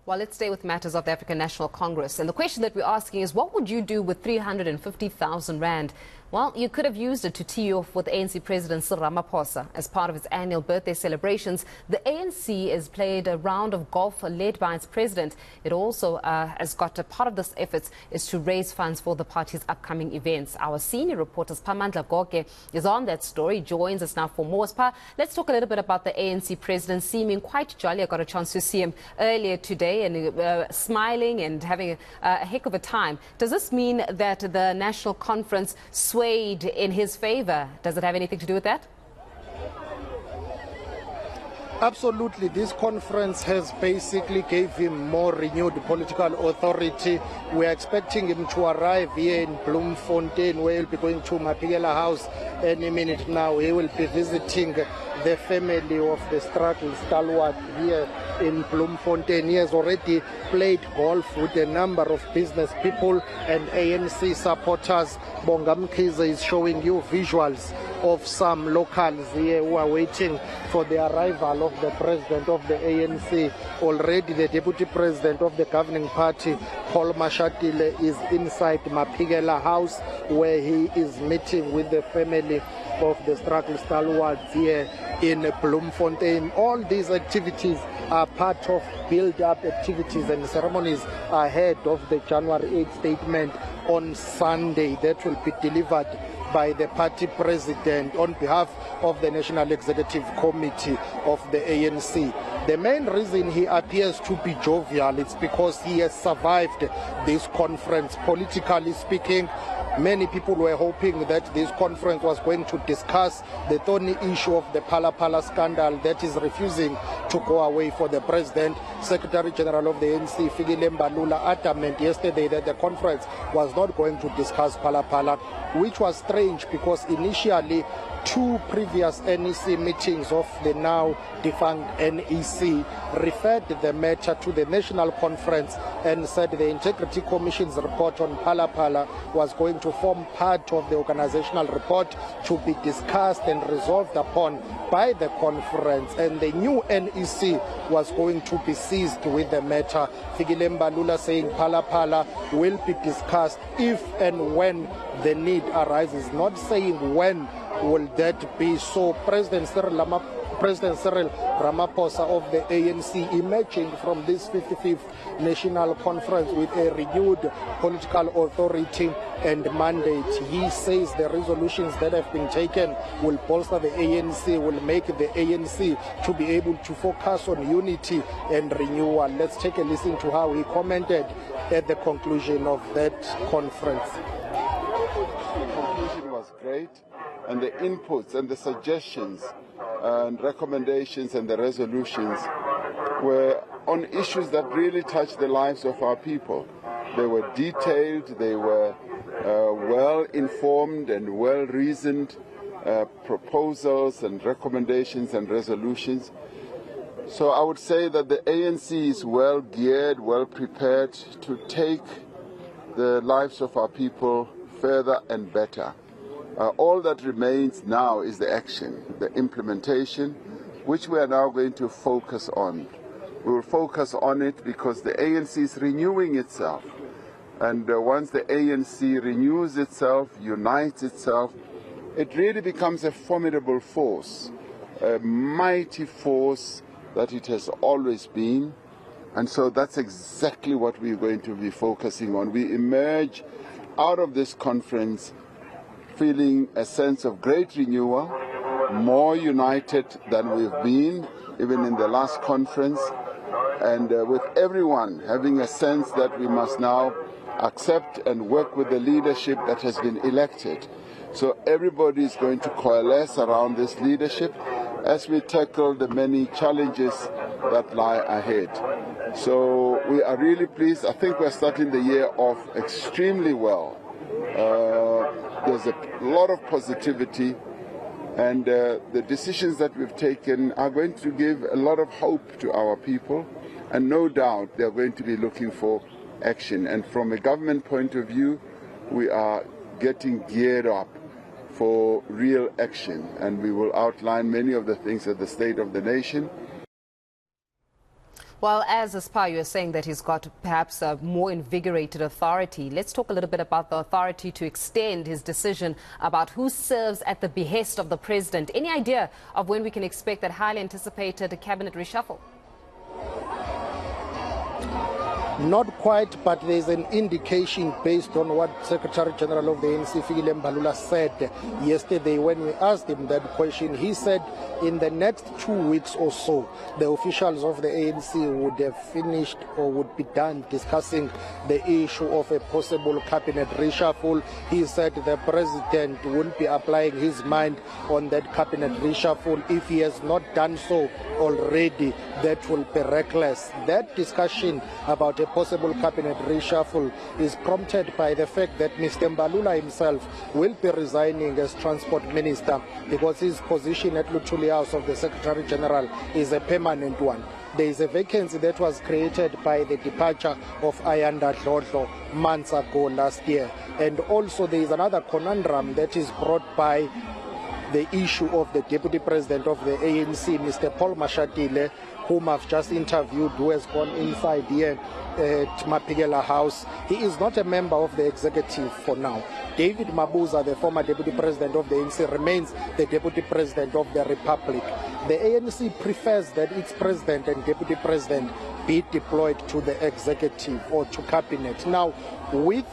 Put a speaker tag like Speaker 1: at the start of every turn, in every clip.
Speaker 1: Well, let's stay with matters of the African National Congress. And the question that we're asking is, what would you do with 350,000 rand? Well, you could have used it to tee off with ANC President Cyril Ramaphosa. As part of its annual birthday celebrations, the ANC has played a round of golf led by its president. It also has got a part of this effort is to raise funds for the party's upcoming events. Our senior reporter, Siphamandla Goge, is on that story, joins us now for more. Let's talk a little bit about the ANC president seeming quite jolly. I got a chance to see him earlier today and smiling and having a heck of a time. Does this mean that the National Conference swayed in his favor? Does it have anything to do with that?
Speaker 2: Absolutely. This conference has basically gave him more renewed political authority. We are expecting him to arrive here in Bloemfontein, where he'll be going to Maphikela House any minute now. He will be visiting the family of the struggle stalwart here in Bloemfontein. He has already played golf with a number of business people and ANC supporters. Bongam Khize is showing you visuals of some locals here who are waiting for the arrival of the president of the ANC. Already the deputy president of the governing party, Paul Mashatile, is inside Maphikela House, where he is meeting with the family of the struggle stalwarts here in Bloemfontein. All these activities are part of build-up activities and ceremonies ahead of the January 8 statement on Sunday that will be delivered by the party president on behalf of the National Executive Committee of the ANC. The main reason he appears to be jovial is because he has survived this conference. Politically speaking, many people were hoping that this conference was going to discuss the thorny issue of the Phala scandal that is refusing to go away for the president. Secretary General of the ANC, Fikile Mbalula, adamant yesterday that the conference was not going to discuss Phala, which was strange because initially two previous NEC meetings of the now defunct NEC referred the matter to the National Conference and said the Integrity Commission's report on Phala was going to form part of the organizational report to be discussed and resolved upon by the conference, and the new NEC was going to be seized with the matter. Fikile Mbalula saying Phala will be discussed if and when the need arises, not saying when will that be. So President Cyril Ramaphosa of the ANC emerging from this 55th National Conference with a renewed political authority and mandate. He says the resolutions that have been taken will bolster the ANC, will make the ANC to be able to focus on unity and renewal. Let's take a listen to how he commented at the conclusion of that conference.
Speaker 3: The conclusion was great, and the inputs and the suggestions and recommendations and the resolutions were on issues that really touched the lives of our people. They were detailed, they were well-informed and well-reasoned proposals and recommendations and resolutions. So I would say that the ANC is well geared, well prepared to take the lives of our people further and better. All that remains now is the action, the implementation, which we are now going to focus on. We will focus on it because the ANC is renewing itself. And once the ANC renews itself, unites itself, it really becomes a formidable force, a mighty force that it has always been. And so that's exactly what we're going to be focusing on. We emerge out of this conference feeling a sense of great renewal, more united than we've been, even in the last conference, and with everyone having a sense that we must now accept and work with the leadership that has been elected. So everybody is going to coalesce around this leadership as we tackle the many challenges that lie ahead. So we are really pleased. I think we're starting the year off extremely well. There's a lot of positivity, and the decisions that we've taken are going to give a lot of hope to our people, and no doubt they're going to be looking for action. And from a government point of view, we are getting geared up for real action, and we will outline many of the things at the State of the Nation.
Speaker 1: Well, as Aspire, you're saying that he's got perhaps a more invigorated authority. Let's talk a little bit about the authority to extend his decision about who serves at the behest of the president. Any idea of when we can expect that highly anticipated cabinet reshuffle?
Speaker 2: Not quite, but there's an indication based on what Secretary General of the ANC, Fikile Mbalula, said yesterday when we asked him that question. He said in the next 2 weeks or so, the officials of the ANC would have finished or would be done discussing the issue of a possible cabinet reshuffle. He said the president will be applying his mind on that cabinet reshuffle. If he has not done so already, that will be reckless. That discussion about a possible cabinet reshuffle is prompted by the fact that Mr. Mbalula himself will be resigning as transport minister because his position at Luthuli House of the Secretary General is a permanent one. There is a vacancy that was created by the departure of Ayanda Dlodlo months ago last year. And also there is another conundrum that is brought by the issue of the Deputy President of the ANC, Mr. Paul Mashatile, whom I've just interviewed, who has gone inside here at Mapigela House. He is not a member of the executive for now. David Mabuza, the former Deputy President of the ANC, remains the Deputy President of the Republic. The ANC prefers that its President and Deputy President be deployed to the executive or to cabinet. Now, with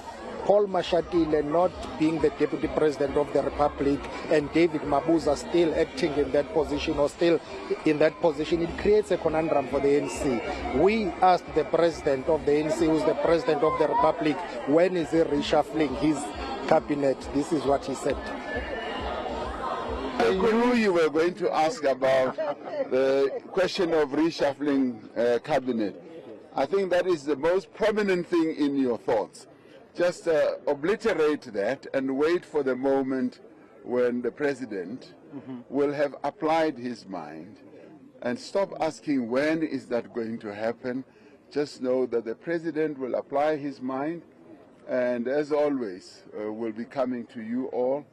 Speaker 2: Paul Mashatile not being the Deputy President of the Republic and David Mabuza still acting in that position or still in that position, it creates a conundrum for the ANC. We asked the President of the ANC, who is the President of the Republic, when is he reshuffling his cabinet? This is what he said.
Speaker 3: Kuru, you were going to ask about the question of reshuffling cabinet. I think that is the most prominent thing in your thoughts. Just obliterate that and wait for the moment when the president will have applied his mind, and stop asking when is that going to happen. Just know that the president will apply his mind, and as always will be coming to you all,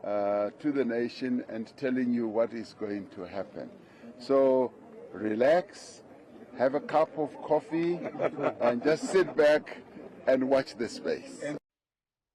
Speaker 3: to the nation, and telling you what is going to happen. So relax, have a cup of coffee and just sit back and watch the space.